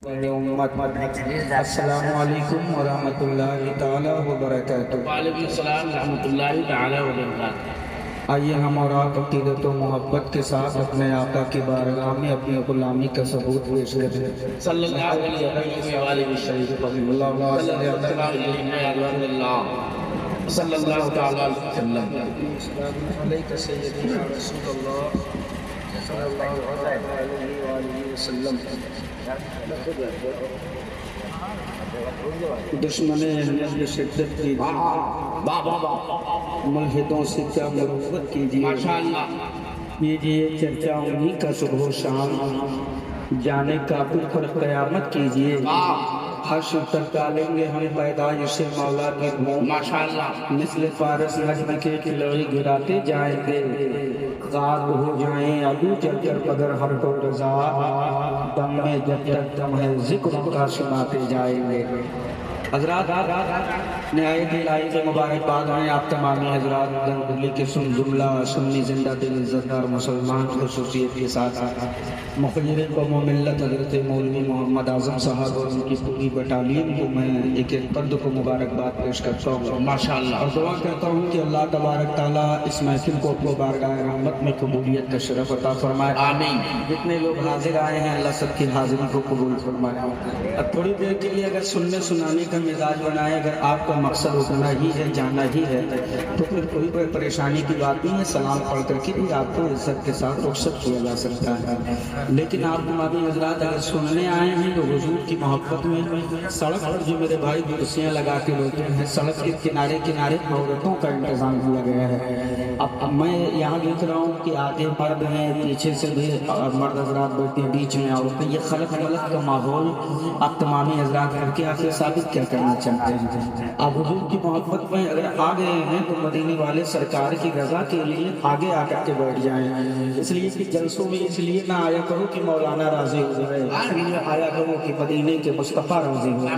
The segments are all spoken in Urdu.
السلام علیکم ورحمۃ اللہ تعالی وبرکاتہ۔ وعلیکم السلام ورحمۃ اللہ تعالی وبرکاتہ۔ آئیے ہم اور آپ عقیدت و محبت کے ساتھ اپنے آقا کی بارگاہ میں اپنی غلامی کا ثبوت پیش کریں۔ صلی اللہ علیہ وآلہ وسلم۔ اللہ صلی اللہ تعالی علیہ علیہ سیدنا رسول اللہ صلی اللہ علیہ وآلہ وسلم۔ دشمن اہمیت کی شدت کی ملحدوں سے کیا مروت کیجیے، کیجیے چرچا انہی کا صبح و شام، جانے کافر پر قیامت کیجیے، حشر تک ڈالیں گے ہم پیدائش مولا کی دھوم، مثل فارس نجم کے کلوئی گراتے جائیں گے، غاب ہو جائیں ابو جل کر بدر ہر کو رضا، دم میں جب تک دم ہے ذکر کا سناتے جائیں گے۔ حضرات نہایت الہی کے مبارکباد ہیں آپ تمامی حضرات دلی کے سن جملہ سنی زندہ دل عزتدار مسلمان خصوصیت کے ساتھ مخیر قوم و ملت حضرت مولوی محمد اعظم صاحب اور ان کی پوری بٹالین کو میں ایک ایک فرد کو مبارکباد پیش کرتا ہوں ماشاءاللہ، اور دعا کرتا ہوں کہ اللہ تبارک تعالیٰ اس محفل کو اپنی بارگاہ رحمت میں قبولیت کا شرف عطا فرمائے، آمین۔ جتنے لوگ حاضر آئے ہیں اللہ سب کی حاضری کو قبول فرمائے۔ اب تھوڑی دیر کے لیے اگر سننے سنانے کا مزاج بنائے، اگر آپ کا مقصد اتنا ہی ہے جانا ہی ہے تو پھر کوئی پریشانی کی بات نہیں ہے، سلام پڑھ کر کے بھی آپ کو عزت کے ساتھ رخصت کیا جا سکتا ہے، لیکن آپ تمام حضرات اگر سننے آئے ہیں تو حضور کی محبت میں سڑک پر جو میرے بھائی کرسیاں لگا کے بیٹھے ہیں، سڑک کے کنارے کنارے عورتوں کا انتظام کیا گیا ہے۔ اب میں یہاں دیکھ رہا ہوں کہ آگے مرد ہیں، پیچھے سے بھی مرد حضرات بیٹھے ہیں، بیچ میں عورتیں، یہ خلق ملت کا ماحول آپ تمامی حضرات کر کے آخر ثابت کیا کرنا چاہتے ہیں؟ آپ حضور کی محبت میں اگر آ گئے ہیں تو مدینے والے سرکار کی رضا کے لیے آگے آ کر کے بیٹھ جائیں، اس لیے کہ جلسوں میں اس لیے نہ آیا کرو کہ مولانا راضی ہو جائے، اس لیے آیا کرو کہ مدینے کے مصطفیٰ راضی ہو جائے،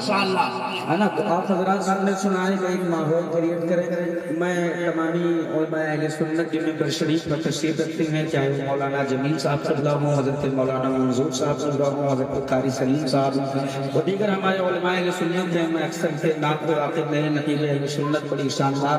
ہے نا؟ تو آپ حضرات سامنے سنائے گا ایک ماحول کریٹ کریں۔ میں تمامی علماء اہل سنت جن میں شریف پر تشریف رکھتے ہیں، چاہے وہ مولانا جمیل صاحب صلی اللہ ہوں، حضرت مولانا منظور صاحب صلی اللہ ہوں، حضرت قاری سلیم صاحب اور دیگر ہمارے علماء اہل سنت ہیں، میں اکثر سے نعت و واقف میں نتیجہ اہل سنت بڑی شاندار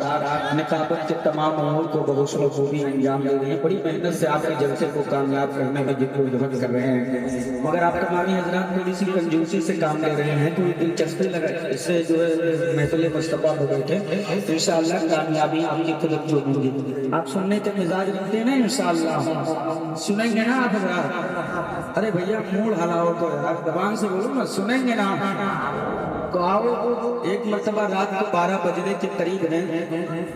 نقابت کے تمام امور کو بغسل و خوبی انجام دے رہے ہیں، بڑی محنت سے آپ کے جلسے کو کامیاب کرنے میں جد و جہد کر رہے ہیں، مگر آپ تمامی حضرات تھوڑی سی کنجوسی سے کام لے رہے ہیں، کوئی دلچسپی لگا اس سے جو ہے محفل مصطفیٰ ہو بیٹھے تو انشاءاللہ کامیابی آپ کی خود جو ہوگی۔ آپ سننے کے مزاج رکھتے ہیں نا، انشاءاللہ سنیں گے نا آپ حضرات؟ ارے بھیا موڑ ہلاؤ تو یار، زبان سے بولو نا، سنیں گے نا؟ تو آؤ، ایک مرتبہ رات کو 12 بجنے کے قریب ہیں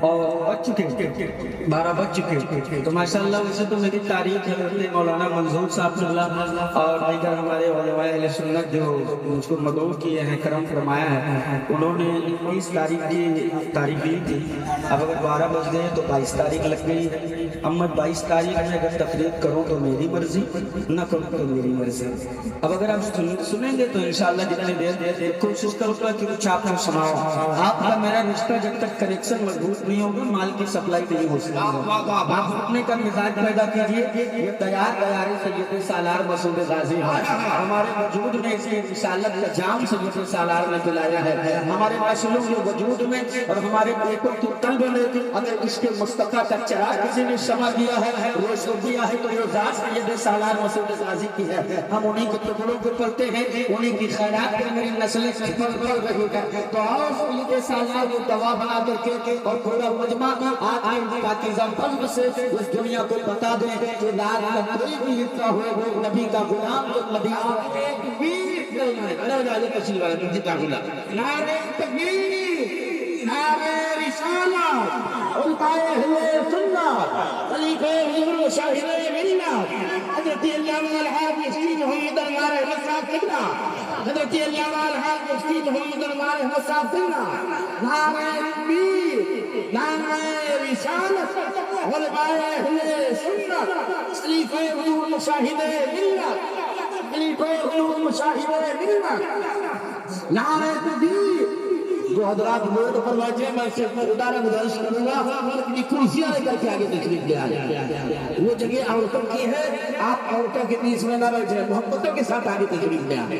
اور بج چکے 12 بج چکے، تو ماشاءاللہ اسے تو میری تاریخ ہے، مولانا منظور صاحب صلی اللہ اور دیگر ہمارے علماء اہل سنت جو اس کو مدعو کیے ہیں، کرم فرمایا ہے، انہوں نے 21 تاریخ کی تاریخ لی تھی، اب اگر 12 بج گئے تو 22 تاریخ لگ گئی، اب میں 22 تاریخ میں اگر تقریر کروں تو میری مرضی، نہ کروں تو میری مرضی۔ اب اگر آپ سنیں گے تو انشاءاللہ جتنی دیر کوشش کرو کہ کچھ آپ کو سناؤ، آپ کا میرا رشتہ جب تک کنیکشن مضبوط نہیں ہوگا مال کی سپلائی نہیں ہو سکے گا، آپ اپنے کا مزاج پیدا کیجیے۔ یہ تیار سید سالار مسعود غازی ہمارے وجود میں اس رسالت کا جام سید سالار نے پلایا ہے، ہمارے معاشروں کے وجود میں اور ہمارے بیٹوں کی قلب میں اگر اس کے مصطفیٰ کا چراغ کسی نے شمع دیا ہے، روشن دیا ہے تو یہ ذات سید سالار مسعود غازی کی ہے، ہم انہی کے ٹکڑوں کو پڑھتے ہیں، انہی کی خیرات پر میری نسلیں پل رہی ہے، تو آؤ سید سالار کو دوا بنا کر کے اور پورا مجمع آج پاکیزہ قلب سے اس دنیا کو بتا دیں کہ لا کوئی بھی اتنا ہوئے وہ نبی کا غلام جو مدینہ نعرہ تکبیر، نعرہ رسالت، علمائے اہل سنت، خلیفہ حضور شاہد ملت، حضرت علامہ الحاج سید محمد نعرہ مصعب سننا، حضرت علامہ الحاج سید محمد نعرہ مصعب سننا، نعرہ تکبیر، نعرہ رسالت، علمائے اہل سنت، خلیفہ حضور شاہد ملت، خلیفہ حضور مشاہد ملت، نعرہ تکبیر۔ جو حضرات ہوئے تو فرمائیے میں سے خدا نے گزارش کروں گا اپنی کرسیاں لے کر کے آگے تشریف لے آئے، وہ جگہ عورتوں کی ہے، آپ عورتوں کے بیچ میں نہ بیٹھے، محبتوں کے ساتھ آگے تشریف لے آئے۔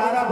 12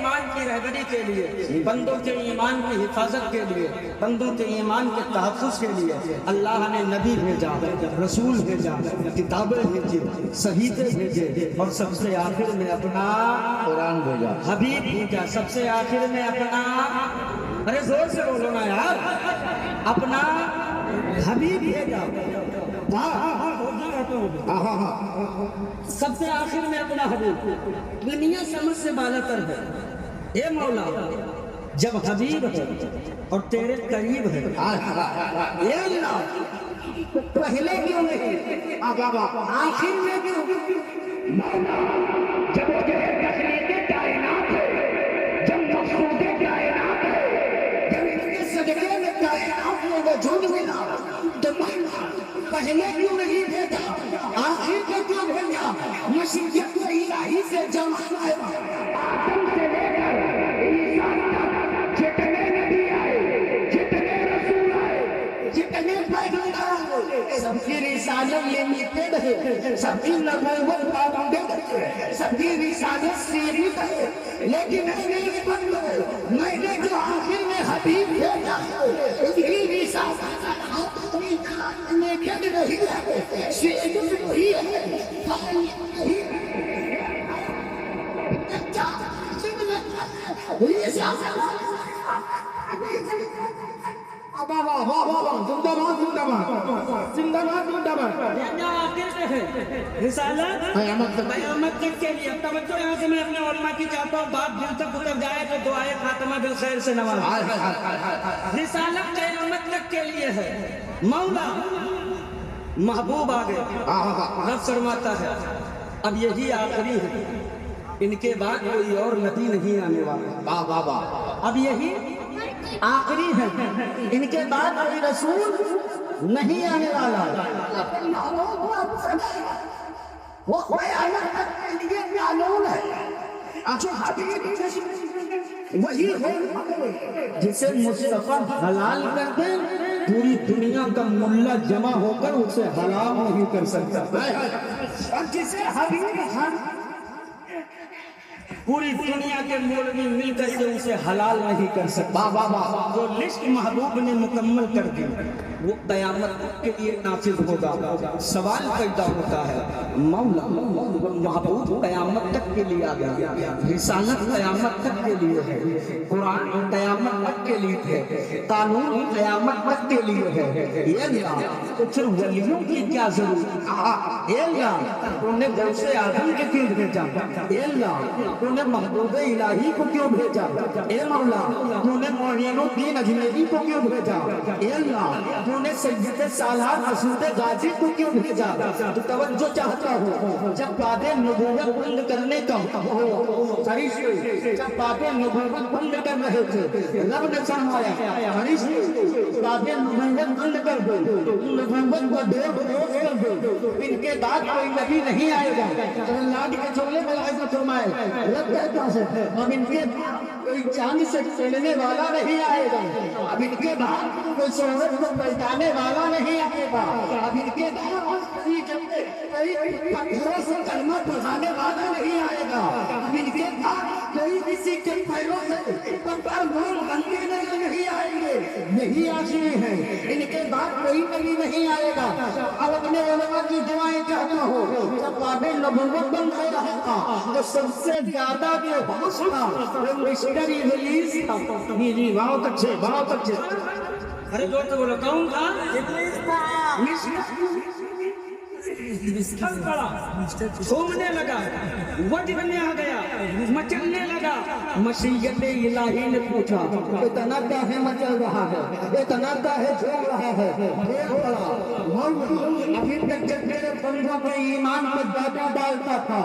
ایمان کی رہبری کے لیے، بندوں کے ایمان کی حفاظت کے لیے، بندوں کے ایمان کے تحفظ کے لیے اللہ نے نبی بھیجا، رسول بھیجا، کتابیں بھیجی، صحیفے بھیجے، اور سب سے آخر میں اپنا قرآن بھیجا، حبیب بھیجا، سب سے آخر میں اپنا، ارے زور سے بولو نا یار، اپنا حبیب بھیجا، سب سے آخر میں اپنا حبیب۔ دنیا سمجھ سے بالا تر ہے، اے مولا جب حبیب ہے اور تیرے قریب ہے، اے اللہ پہلے کیوں نہیں، آخر میں کیوں، جب تیرے تخلیق کائنات ہے، جب مقصود کائنات ہے، جب ان کے صدقے میں کائنات میں وجود ملا، تو پہلے کیوں نہیں بھیجا، آخر میں کیوں بھیجا؟ مشیت الہی سے جمع ہے، آدم سے لے کر عیسیٰ تک جتنے نبی آئے، جتنے رسول آئے، جتنے پیغمبر آئے، سب کی رسالت لمیٹڈ ہے، سب کی نبوت باؤنڈیڈ ہے، سب کی رسالت سیمت ہے، لیکن میں نے جو آخر میں حبیب بھیجا اس کی رسالت لمیٹڈ نہیں ہے، سیمت نہیں ہے، رسالت قیامت تک کے لیے۔ توجہ یہاں سے میں اپنے علماء کی چاہتا ہوں، بات دل تک اتر جائے تو دعائے خاتمہ بالخیر سے نواز۔ رسالت قیامت تک کے لیے ہے، مولا محبوب آگے رب فرماتا ہے اب یہی آخری ہے، ان کے بعد کوئی اور نبی نہیں آنے والا، اب یہی آخری ہے، ان کے بعد کوئی رسول نہیں آنے والا۔ وہ قیامت تک کے لیے معلوم ہے، جو حبیب وہی ہے جسے مصطفیٰ حلال کر دے پوری دنیا کا ملا جمع ہو کر اسے حلال نہیں کر سکتا، اور جسے حبیب پوری دنیا کے مولوی مل کر کے اسے حلال نہیں کر سکتا۔ جو لسٹ محبوب نے مکمل کر دی وہ قیامت تک کے لیے نافذ ہوگا۔ سوال پیدا ہوتا ہے مولا محبوب قیامت تک کے لیے آ گیا، رسالت قیامت تک کے لیے ہے، قرآن قیامت تک کے لیے ہے، قانون قیامت تک کے لیے ہے، یہ اللہ تو پھر ولیوں کی کیا ضرورت؟ اے اللہ تو نے غوث اعظم کے کیوں بھیجا؟ اے اللہ تو نے محبوب الہی کو کیوں بھیجا؟ اے مولا تو نے معین الدین اجمیری کو کیوں بھیجا؟ اے اللہ تو نے سید سالار مسعود غازی کو کیوں بھیجا؟ تو توجہ چاہتا ہوں، جب باب نبوت بند کرنے کا ہو، فرشتے جب باب نبوت بند کر رہے تھے، رب نے فرمایا فرشتے باب نبوت بند کر دو، نبوت کو ڈوز کر دو، ان کے بعد کوئی نبی نہیں آئے گا۔ تو اللہ کے چولے میں لائے فرمائے رب کہتا ہے اب ان کے کوئی چاند سے چلنے والا نہیں آئے گا، اب ان کے بعد کوئی سورج کو پہچانے والا نہیں آئے گا، اب ان کے بعد پتھروں سے کلمہ پڑھانے والا نہیں آئے گا، اب ان کے بعد کوئی کسی کے پیروں سے پر نور بننے نہیں آئیں گے، یہی آخری ہے، ان کے بعد کوئی نبی نہیں آئے گا۔ اب اپنے علماء کی دعائیں چاہتا ہوں، جب باب نبوت بند ہو رہا تھا تو سب سے زیادہ جو بحث تھا وہ مشتری ابلیس تھا۔ جی بہت اچھے بہت اچھے، ارے جو تو بولو کون تھا؟ ابلیس تھا۔ گھومنے لگا، وجبنے آ گیا، مچلنے لگا، مشیت الہی نے پوچھا اتنا کاہے مچل رہا ہے، اتنا کاہے جھوم رہا ہے؟ ابھی تک جب تیرے بندوں کے ایمان پر دادا ڈالتا تھا،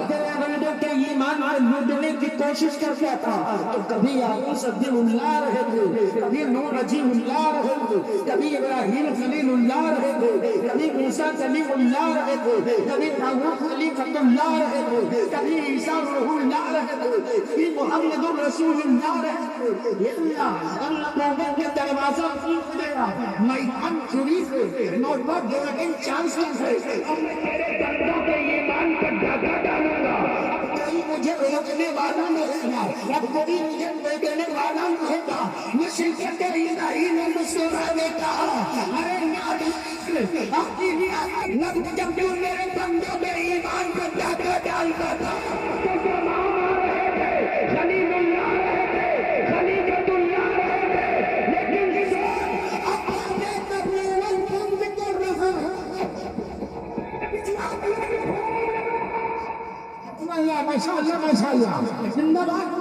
تیرے بندوں کے ایمان پر لوٹنے کی کوشش کرتا تھا، تو کبھی آدم صدی اللہ رہے تھے، کبھی نوح نجی اللہ رہے تھے، کبھی ابراہیم خلیل اللہ رہے تھے، کبھی موسیٰ کلیم اللہ رہے تھے، کبھی داؤد خلیفۃ اللہ رہے تھے، کبھی عیسیٰ روح اللہ رہے تھے، کبھی محمد الرسول اللہ رہے تھے۔ اللہ محمد کے دروازہ کھول دے گا، میدان چوری سے نوبت گولڈن چانس سے تیرے بندوں کے ایمان پر دھاگا ڈالوں گا، کوئی مجھے روکنے والا نہیں ہے، اب کوئی مجھے دیکھنے والا نہیں تھا. مشرق الہی نے مسلمانوں نے کہا ارے جب جو میرے بندوں میں ایمان کو ڈاکہ ڈالتا تھا تو تمام رہے تھے، خلیل اللہ رہے تھے، خلیفۃ اللہ رہے تھے، لیکن اپنے نبوت بند کر رہا زندہ باد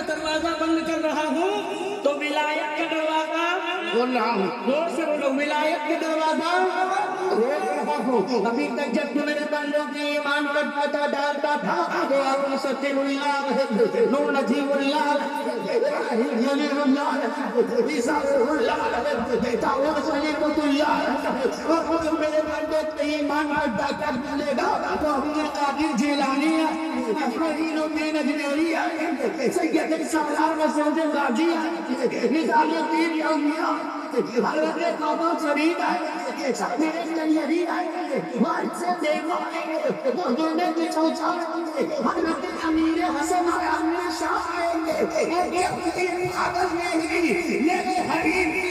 دروازہ بند کر رہا ہوں تو ولایت کا دروازہ بول رہا ہوں. زور سے بولو، ولایت کا دروازہ روک رہا ہوں. ابھی تک جب تو میرے بندوں کی ایمان پر پتہ ڈالتا تھا تو ابو سطح اللہ نور نجیب اللہ ولی اللہ عیسیٰ اللہ داؤد خلیفۃ اللہ اور میرے بندوں کی ایمان پر پتہ ڈالے گا تو ابو قادر جیلانی معین الدین اجمیری سید سالار مسعود غازی نظام الدین یومیہ حضرت بابا فرید آئے میرے تیاری آئے وارث دیوا آئے دونے کی چوچا حضرت امیر حسن امیر شاہ آئے اور یہ آگز میں ہی میرے حبیب کی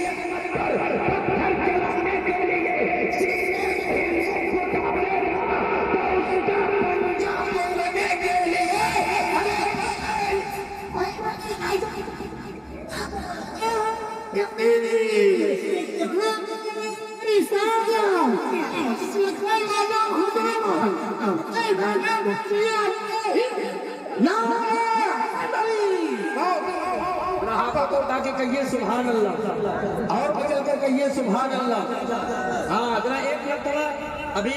پتھر چلانے کے لیے سینے کے مطابق تو اس کا پنجاب لگنے کے لیے تاکہ کہیے سبحان اللہ اور بچل کر کہیے سبحان اللہ. ہاں ذرا ایک مرتبہ ابھی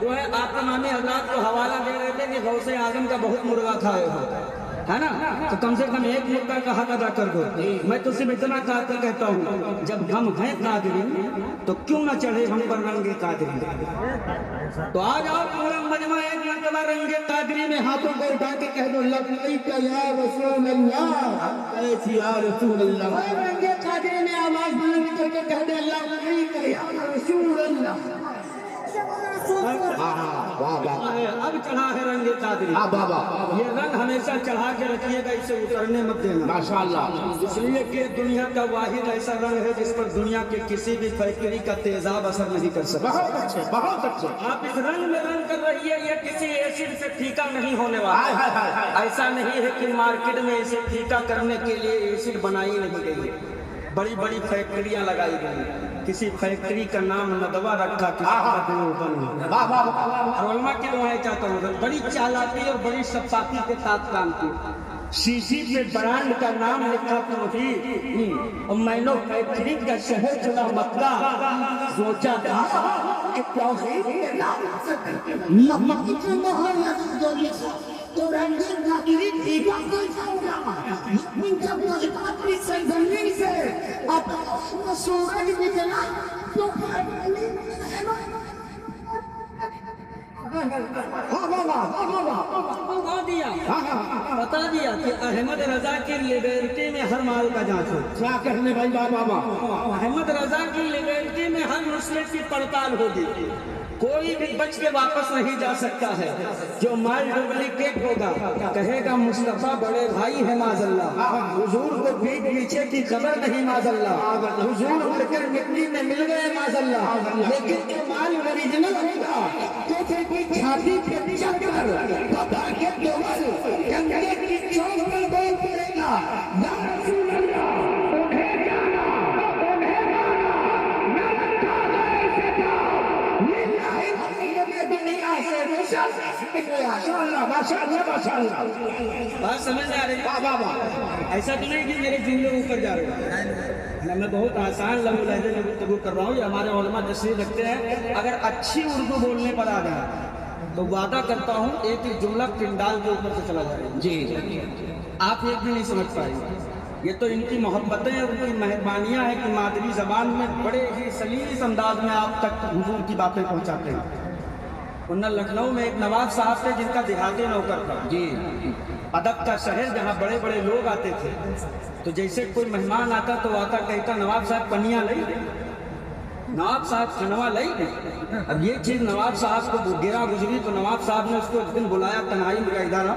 جو ہے آپ تمامی حضرات کو حوالہ دے رہے تھے کہ غوث اعظم کا بہت مرغا کھائے ہو ہے نا، تو کم سے کم ایک مرغا کا حق ادا کر دو. میں تو صرف اتنا کہتا ہوں جب ہم ہیں قادری تو کیوں نہ چڑھے ہم پر رنگ قادری. تو آج آپ پورا مجمع ایک مرتبہ رنگ قادری میں ہاتھوں کو اٹھا کے کہہ دو لبیک یا رسول اللہ، یا رسول اللہ. رنگ قادری میں آواز بلند کر کے کہہ دے لبیک یا رسول اللہ. اب چڑھا ہے رنگ قادری. یہ رنگ ہمیشہ چڑھا کے رکھیے گا، اسے اترنے مت دینا ماشاءاللہ. اس لیے کہ دنیا کا واحد ایسا رنگ ہے جس پر دنیا کے کسی بھی فیکٹری کا تیزاب اثر نہیں کر سکتا. بہت اچھے بہت اچھے. آپ اس رنگ میں رنگ کر رہی ہے، یہ کسی ایسڈ سے پھیکا نہیں ہونے والا. ایسا نہیں ہے کہ مارکیٹ میں اسے پھیکا کرنے کے لیے ایسڈ بنائی نہیں گئی، بڑی بڑی فیکٹریاں لگائی گئی. کسی فیکٹری کا نام ندوہ رکھا، کسی کا دیوبند. اور علماء کی دعائیں چاہتا ہوں بڑی چالاکی اور بڑی شفافی کے ساتھ کام کی. شیشی پہ برانڈ کا نام لکھا تو تھی اور مینوفیکچرنگ کا شہر چنا مکہ. سوچا تھا کہ توحید کے نام مکہ کے محلات جو لکھا تو رنگ قادری ٹھیکا کوئی جاؤں جب مجھے قادری سرزمین سے اپنا سورج نکلا تو بتا دیا کہ احمد رضا کی لیبرٹی میں ہر مال کا جانچ ہو. کیا کہنے بھائی بابا. احمد رضا کی لیبرٹی میں ہر مسلم کی پڑتال ہوگی، کوئی بھی بچ کے واپس نہیں جا سکتا ہے. جو مال ڈپلیکیٹ ہوگا کہے گا مصطفیٰ بڑے بھائی ہے معاذ اللہ، حضور کو پیٹ پیچھے کی خبر نہیں معاذ اللہ، حضور مر کر مٹی میں مل گئے معاذ اللہ. لیکن جو مال اوریجنل ہوگا تو کوئی چھاتی پہ چل کر پتا کے دوبل گنگے کی چوک پر بول پڑے گا یا رسول اللہ انہیں جانا انہیں مانا نہ رکھا گئے سے جاؤ. بات سمجھ آ رہی ہے؟ ایسا تو نہیں کہ میرے جملے اوپر جا رہے ہیں، میں بہت آسان لفظ لہجے میں گفتگو کر رہا ہوں. یہ ہمارے علماء تشریح رکھتے ہیں اگر اچھی اردو بولنے پر آ گیا تو وعدہ کرتا ہوں ایک ایک جملہ پنڈال کے اوپر سے چلا جائے گا. جی آپ ایک بھی نہیں سمجھ پائیں گے. یہ تو ان کی محبتیں اور ان کی مہربانیاں ہیں کہ مادری زبان میں بڑے ہی سلیس انداز میں آپ تک حضور کی باتیں پہنچاتے ہیں. ورنہ لکھنؤ میں ایک نواب صاحب تھے جن کا دیہاتی نوکر تھا. جی ادب کا شہر جہاں بڑے بڑے لوگ آتے تھے تو جیسے کوئی مہمان آتا تو آتا کہتا نواب صاحب پنیاں نہیں نواب صاحب کھنوا لئی نہیں. اب یہ چیز نواب صاحب کو گرا گزری تو نواب صاحب نے اس کو ایک دن بلایا تنہائی میں ادارہ.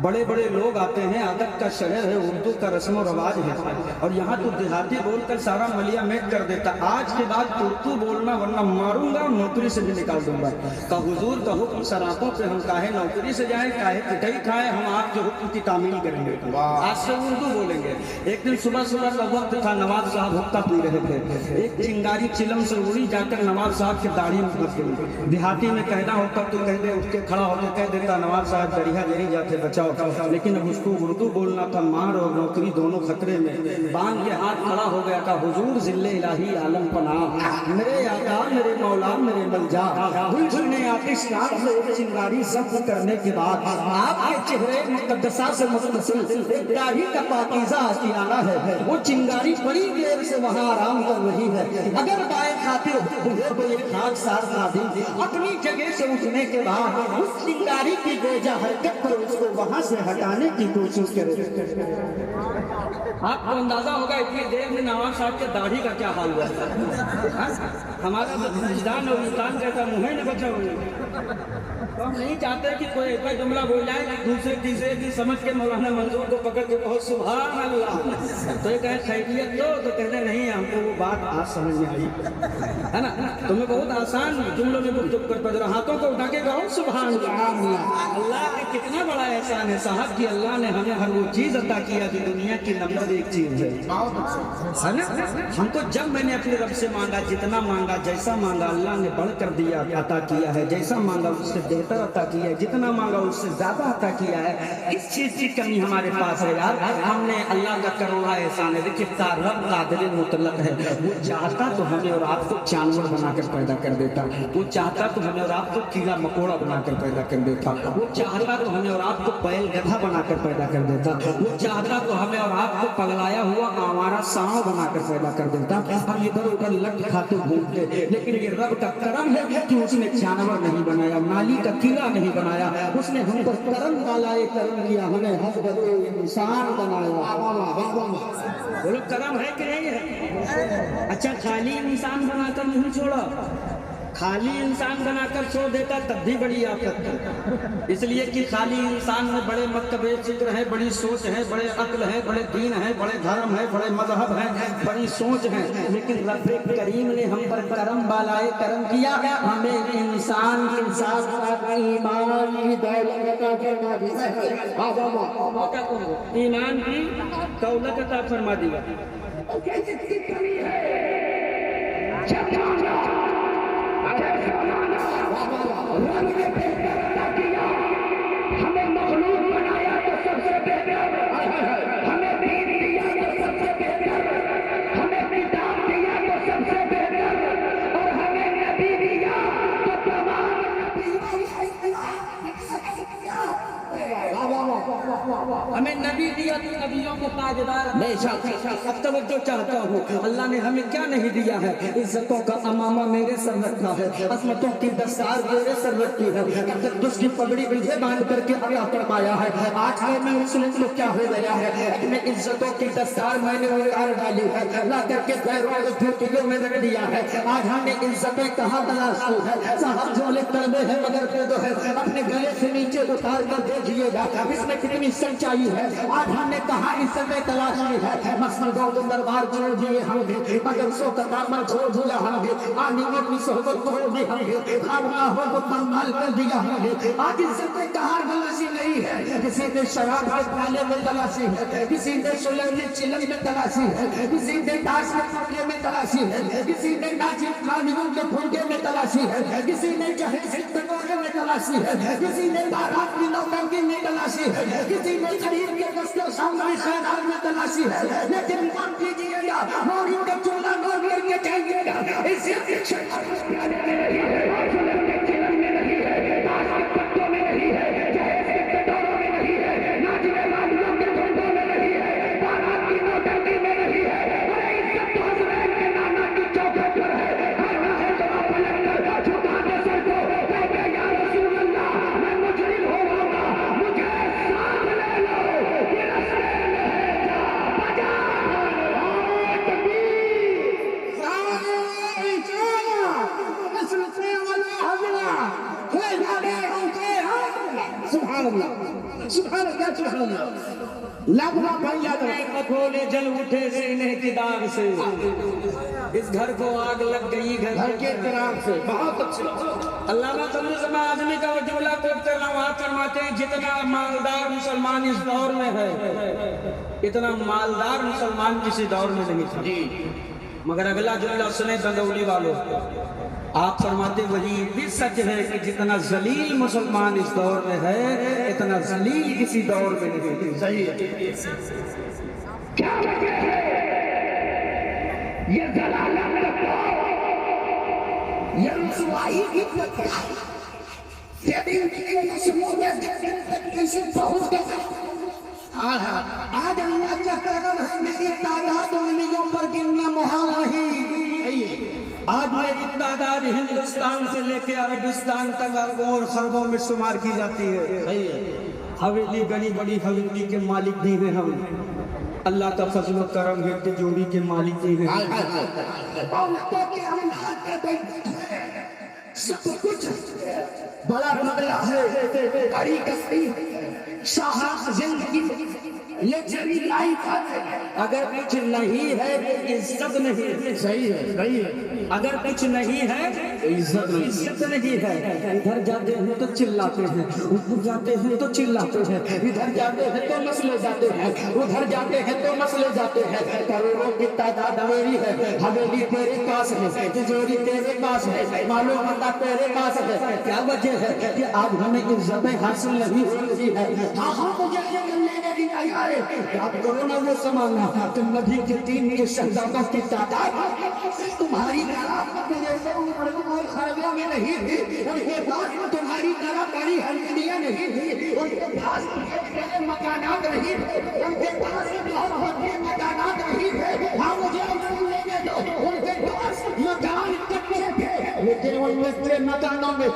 بڑے بڑے لوگ آتے ہیں, ادب کا شہر ہے, اردو کا رسم و رواج ہے, اور یہاں تو دیہاتی بول کر سارا ملیا میٹ کر دیتا. آج کے بعد اردو بولنا ورنہ ماروں گا اور نوکری سے بھی نکال دوں گا. کہ حضور کا حکم سراپوں پہ, ہم کاہے نوکری سے جائیں, کاہے پٹائی کھائیں, ہم آپ کے حکم کی تعمیل کریں گے, آج سے اردو بولیں گے. ایک دن صبح صبح کا وقت تھا, نواب صاحب حقہ پی رہے تھے. ایک چنگاری چلم سے اڑی جا کر نواب صاحب کی داڑھی میں پھنس گئی. دیہاتی میں کہنا ہوتا تو کہہ دے, اٹھ کے کھڑا ہو کے کہہ دیتا نواب صاحب دریا دری جاتے بچاؤ, لیکن اب اس کو اردو بولنا تھا. مار اور نوکری دونوں خطرے میں. باندھ کے ہاتھ کھڑا ہو گیا, کا حضور ذل الہی عالم پناہ, میرے آقا میرے مولا میرے ملجا. گل نے آتش نام سے ایک چنگاری ضبط کرنے کے بعد آپ کے چہرے مقدسہ سے متصل ایک داڑھی کا پاکیزہ آشیانہ ہے. وہ چنگاری بڑی دیر سے وہاں آرام کر رہی ہے. اگر بائیں خاطر ہوئے تو ایک خاک سار نادی اپنی جگہ سے اٹھنے کے بعد اس چنگاری کی بیجا حرکت پر اس کو وہاں سے ہٹانے کی کوشش کرے. آپ کو اندازہ ہوگا اتنی دیر میں نواب صاحب کے داڑھی کا کیا حال ہوا. ہمارا تو وجدان اور انسان جیسا منہ ہی نہ بچا ہوئے. تو ہم نہیں چاہتے کہ کوئی ایسا جملہ بول جائے دوسرے تیسرے کی سمجھ کے مولانا منظور کو پکڑ کے بہت سبحان اللہ, تو یہ کہے خیریت تو کہتے نہیں ہم کو وہ بات آج سمجھ میں آئی ہے نا. تمہیں بہت آسان جملوں میں گفتگو کر پڑ رہا, ہاتھوں کو اٹھا کے کہو سبحان اللہ. اللہ کا کتنا بڑا احسان ہے صاحب کہ اللہ نے ہمیں ہر وہ چیز عطا کیا جو دنیا کی نمبر ایک چیز ہے نا. ہم کو جب میں نے اپنے رب سے مانگا, جتنا مانگا جیسا مانگا, اللہ نے بڑھ کر دیا عطا کیا ہے. جیسا مانگا اس سے بہتر عطا کیا ہے, جتنا مانگا اس سے زیادہ عطا کیا ہے. اس چیز کی کمی ہمارے پاس ہے یار. ہم نے اللہ کا کروڑا احسان ہے. دیکھیے رب قادر مطلق ہے, وہ چاہتا تو ہمیں اور آپ کو جانور بنا کر پیدا کر دیتا. وہ چاہتا تو ہمیں اور آپ کو کیڑا مکوڑا بنا کر پیدا کر دیتا. وہ چاہتا تو ہمیں اور آپ کو بیل گدھا بنا کر پیدا کر دیتا. وہ چاہتا تو ہمیں اور آپ کو پگلایا ہوا آوارہ سانپ بنا کر پیدا کر دیتا. ہم ادھر ادھر لٹ کھاتے گھومتے, لیکن یہ رب کا کرم ہے کہ اس نے جانور نہیں بنایا, نالی کا کیڑا نہیں بنایا. اس نے ہم پر کرم ڈالا, کرم کیا, ہمیں ہم انسان بنایا. بولو کرم ہے کہ نہیں ہے. اچھا خالی انسان بنا کر نہیں چھوڑا, خالی انسان بنا کر چھوڑ دیتا تب بھی بڑی آفت ہے. اس لیے کہ خالی انسان میں بڑے مکتبے فکر ہے, بڑی سوچ ہے, بڑے عقل ہے, بڑے دین ہے, بڑے دھرم ہے, بڑے مذہب ہے, بڑی سوچ ہے. لیکن رب کریم نے ہم پر کرم بالائے کرم کیا, ہمیں انسان کی انصاف ایمان کی دولت عطا فرما دیا. ہمیں مخلوق بنایا تو سب سے بہتر, ہمیں دین دیا تو سب سے بہتر, ہمیں کتاب دیا تو سب سے بہتر, اور ہمیں نبی دیا تو تمام ہمیں نبی دیا تو نبیوں کو تاجدار. اب توجہ چاہتا ہوں, اللہ نے ہمیں کیا نہیں دیا ہے. عزتوں کا امامہ میرے سر رکھا ہے, عظمتوں کی دستار میرے سر رکھی ہے, تقدس کی پگڑی مجھے باندھ کر کے عطا فرمایا ہے. آج میں مسلم کو کیا ہو گیا ہے, اپنے عزتوں کی دستار میں نے اڑا ڈالی ہے, لا کر کے پیروں دھوتیوں میں رکھ دیا ہے. آج ہم نے عزتیں کہاں تلاش کی ہے, صاحب جھولے کردے ہیں مگر پیدو ہے, اپنے گلے سے نیچے اتار کر دیکھیے گا اس میں کتنی سچائی ہے. آج ہم نے کہاں عزتیں تلاش کی ہے, مسئلہ گوتم دربار چھوڑ دیے ہم بھی, مگر سو کتابہ چھوڑ دیا ہم بھی, آنیوں کی صحبت چھوڑ دی ہم بھی, خامخواہوں کو پنبھال کر دیا ہم بھی. آج عزتیں کہاں تلاشی نہیں ہے, کسی نے شراب کے پیالے میں تلاشی ہے, کسی نے سلگنے چلم میں تلاشی ہے, کسی نے تاش کے پھونکے میں تلاشی ہے, کسی نے ناچی خانیوں کے پھونکے میں تلاشی ہے, کسی نے جہیز ٹکوڑے میں تلاشی ہے, کسی نے بارات کی نوٹنکی میں تلاشی ہے, کسی نے قریب کے دستے سامنے خیرات میں تلاشی ہے. لیکن مان لیجیے گا موریوں کا چولہا مار کر کے کہیے گا اس پیالے میں نہیں ہے, سلم کے چلم میں نہیں ہے, تاش کے پتوں میں نہیں ہے, جہیز کے کٹوروں میں نہیں ہے, ناچنے والیوں کے دھنڈوں میں نہیں ہے, بارات کی نوٹنکی میں نہیں ہے. ارے عزت تو حسنین کے نانا کی چوکھٹ پر ہے. آنا ہے تو آپ پلٹ کر جھکا کے سر کو کہتے یا رسول اللہ میں مجرم ہو رہا ہوں, مجھے ساتھ لے لو, یہ رستے میں ہے جا بجا. تکبیر سبحان اللہ سبحان اللہ سبحان اللہ لاکھ لاکھ بھائی یاد رکھیں پھولے جل اٹھے سینے کی داغ سے، اس گھر کو آگ لگ گئی گھر کے احترام سے بہت اچھے علامہ قمر اعظمی کا وہ جملہ پڑھتے ہیں، فرماتے ہیں جتنا مالدار مسلمان اس دور میں ہے اتنا مالدار مسلمان کسی دور میں نہیں تھا. مگر اگلا جملہ سنیں دندولی والوں، آپ فرماتے وہی بھی سچ ہے کہ جتنا ذلیل مسلمان اس دور میں ہے اتنا ذلیل کسی دور میں نہیں تھا. صحیح ہے کیا وجہ ہے یہ ضلالت کا یہ رسوائی کی پہنچ گیا. آج اللہ کا کرم ہے میری تعداد انگلیوں پر گننا محال نہیں. آج میری تعداد ہندوستان سے لے کے عربستان تک اربوں اور خربوں میں شمار کی جاتی ہے. حویلی بڑی بڑی حویلی کے مالک بھی ہیں ہم، اللہ کا فضل و کرم ہے کہ جوڑی کے مالک بھی ہیں. دولتوں کے املاک کے بیٹھے سب کچھ بڑا بنگلہ ہے، بڑی کشتی، شاہراہ زندگی، لگژری لائف ہے. اگر کچھ نہیں ہے تو عزت نہیں. صحیح ہے صحیح ہے اگر کچھ نہیں ہے عزت نہیں ہے. ادھر جاتے ہیں تو چلاتے ہیں، ادھر جاتے ہیں تو چلاتے ہیں، ادھر جاتے ہیں تو مسئلے جاتے ہیں، ادھر جاتے ہیں تو مسئلے جاتے ہیں. کروڑوں کی تعداد میری ہے، حویلی تیرے پاس ہے، تجوری تیرے پاس ہے، مالو متا تیرے پاس ہے. کیا وجہ ہے کہ آج ہمیں عزتیں حاصل نہیں ہو رہی ہے؟ ہاں مجھے یہ لینے بھی نہیں آئے. آپ کرو نا وہ سمانا کہ نبی کے دین کے شہزادوں کی تعداد تمہاری خرابیوں میں نہیں تھی، ان کے پاس تمہاری طرح بڑی ہنگلیاں نہیں تھی، ان کے پاس بڑے مکانات نہیں تھے، ان کے پاس بہت بڑے مکانات نہیں تھے. ہاں مجھے لینے دو. ان کے پاس مکان کتنے تھے لیکن ان میں سے مکانوں میں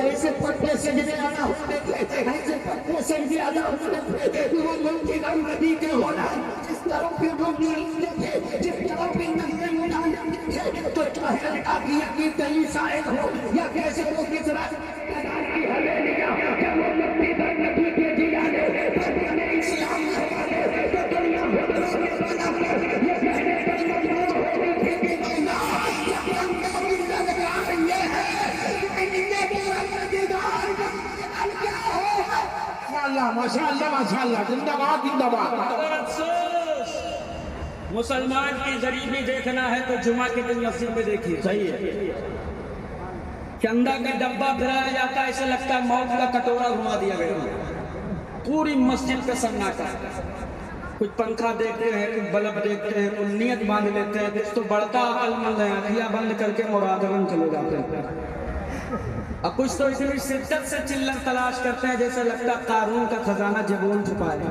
ایسے پٹے سے زیادہ ہوتے تھے، ایسے پٹے سے زیادہ ہوتے تھے. وہ لوگ کی نبی کے ہونا جس طرح پہ وہ ملتے تھے، جس طرح پہ نبی ملتے تھے، تو چاہے ابھی اپنی دلی شاید ہو یا کیسے وہ کس طرح کی حویلیاں کہ وہ نبی در نبی کے دیانے پر اسلام ہے تو دنیا بھر سے بنا کر یہ کہنے پر مجبور ہوتی تھی کہ ماشاء اللہ زندہ باد زندہ باد. مگر افسوس مسلمان کی غریبی دیکھنا ہے تو جمعہ کے دن مسجد میں دیکھیے. صحیح ہے چندہ کا ڈبہ پھرایا جاتا ہے، ایسے لگتا ہے موت کا کٹورا گھما دیا گیا. پوری مسجد کا سناٹا، کچھ پنکھا دیکھتے ہیں، کچھ بلب دیکھتے ہیں، کچھ نیت باندھ لیتے ہیں، کچھ تو بڑھتا عقل مند ہے آنکھیاں بند کر کے مرادرن چلے جاتے ہیں، اور کچھ تو اتنی شدت سے چلر تلاش کرتے ہیں جیسے لگتا ہے قارون کا خزانہ جبون چھپایا.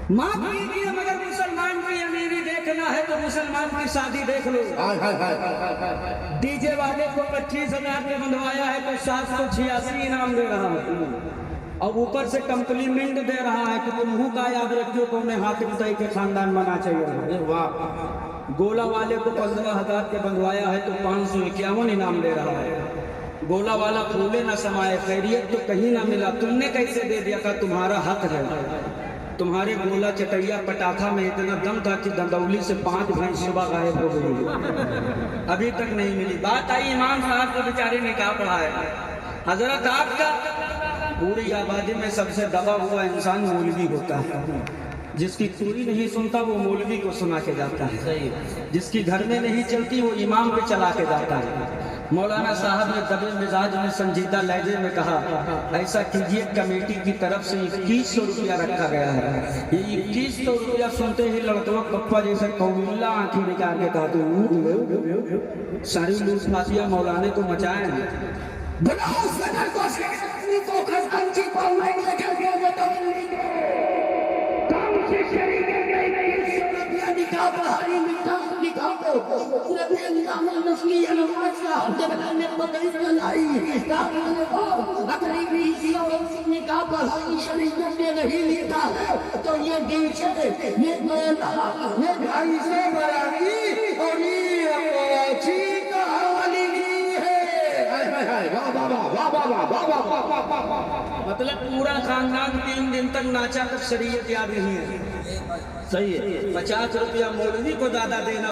ماں کیجیے مگر مسلمان کی امیری دیکھنا ہے تو مسلمان کی شادی دیکھ لو. ڈی جے والے کو 25,000 میں بندھوایا ہے تو 786 انعام دے رہا ہے، اور اوپر سے کمپلیمنٹ دے رہا ہے کہ تم کا یاد رکھو تو انہیں حاتم طائی کے خاندان بنا چاہیے. گولا والے کو 15,000 کے بندھوایا ہے تو 551 انعام دے رہا ہے. گولا والا پھولے نہ سمائے، خیریت تو کہیں نہ ملا، تم نے کیسے دے دیا تھا؟ تمہارا حق ہے. تمہارے گولا چٹیا پٹاخا میں اتنا دم تھا کہ دندولی سے 5 گھنٹے صبح غائب ہو گئی، ابھی تک نہیں ملی. بات آئی امام صاحب کو بیچارے نکاح پڑھا ہے. حضرت آپ کا پوری آبادی میں سب سے دبا ہوا انسان مولوی ہوتا ہے. جس کی کوئی نہیں سنتا وہ مولوی کو سنا کے جاتا ہے، جس کی گھر میں نہیں چلتی وہ امام پہ چلا کے جاتا ہے. مولانا صاحب نے دبے مزاج میں سنجیدہ لہجے میں کہا ایسا کیجیے کمیٹی کی طرف سے 2100 روپیہ رکھا گیا ہے. یہ 2100 روپیہ سنتے ہی لڑکوں پپا جیسے قوم اللہ آنکھیں نکال کے کہتے ساری لوٹ مافیا مولانے کو مچائیں. تو یہ واہ واہ واہ واہ واہ واہ واہ واہ واہ. مطلب پورا خاندان 3 دن تک ناچا، تک شریعت یاد نہیں ہے. صحیح ہے. 50 روپیہ مولوی کو دادا دینا